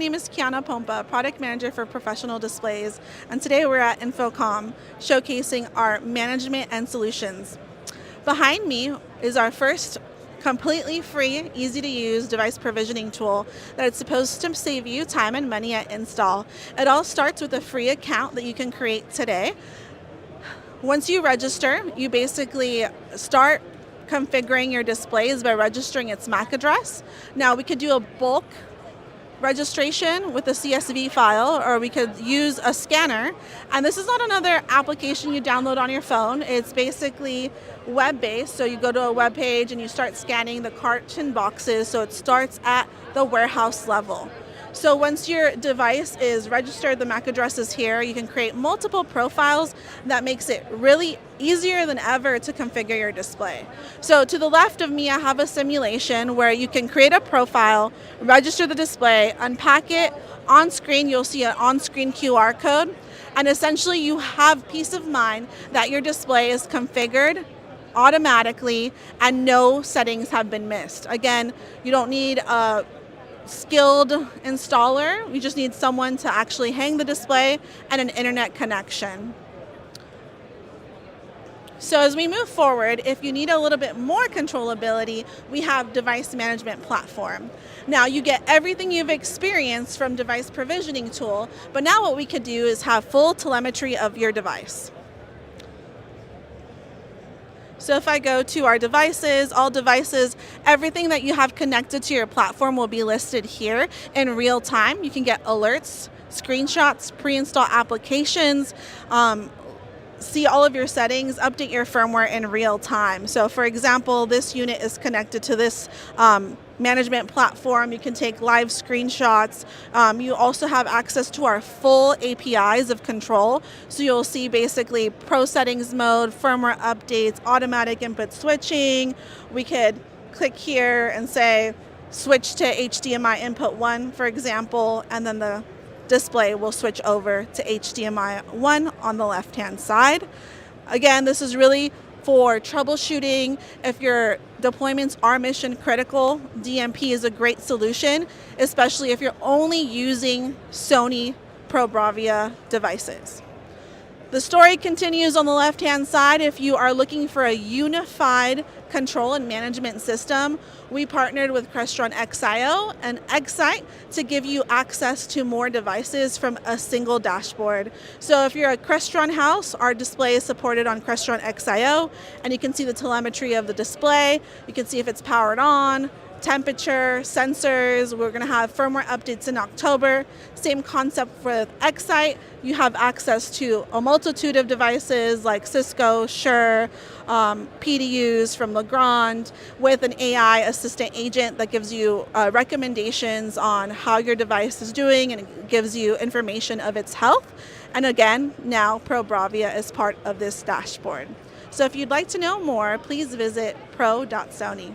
name is Kiana Pompa, Product Manager for Professional Displays, and today we're at InfoComm showcasing our management and solutions. Behind me is our first completely free, easy to use device provisioning tool that is supposed to save you time and money at install. It all starts with a free account that you can create today. Once you register, you basically start configuring your displays by registering its MAC address. Now we could do a bulk registration with a CSV file, or we could use a scanner. And this is not another application you download on your phone. It's basically web-based. So you go to a web page and you start scanning the carton boxes. So it starts at the warehouse level. So once your device is registered, the MAC address is here, you can create multiple profiles. That makes it really easier than ever to configure your display. So to the left of me, I have a simulation where you can create a profile, register the display, unpack it. On screen, you'll see an on-screen QR code. And essentially, you have peace of mind that your display is configured automatically and no settings have been missed. Again, you don't need a skilled installer. We just need someone to actually hang the display and an internet connection. So as we move forward, if you need a little bit more controllability, we have device management platform. Now you get everything you've experienced from device provisioning tool, but now what we could do is have full telemetry of your device. So if I go to our devices, all devices, everything that you have connected to your platform will be listed here in real time. You can get alerts, screenshots, pre-install applications, see all of your settings, update your firmware in real time. So for example, this unit is connected to this management platform. You can take live screenshots. You also have access to our full APIs of control. So you'll see basically pro settings mode, firmware updates, automatic input switching. We could click here and say, switch to HDMI input 1, for example, and then the display will switch over to HDMI 1 on the left-hand side. Again, this is really for troubleshooting. If your deployments are mission critical, DMP is a great solution, especially if you're only using Sony rAVe devices. The story continues on the left-hand side. If you are looking for a unified control and management system, we partnered with Crestron XIO and Excite to give you access to more devices from a single dashboard. So if you're a Crestron house, our display is supported on Crestron XIO, and you can see the telemetry of the display. You can see if it's powered on, temperature, sensors. We're going to have firmware updates in October. Same concept with Excite. You have access to a multitude of devices like Cisco, Shure, PDUs from Legrand, with an AI assistant agent that gives you recommendations on how your device is doing, and it gives you information of its health. And again, now rAVe is part of this dashboard. So if you'd like to know more, please visit pro.sony.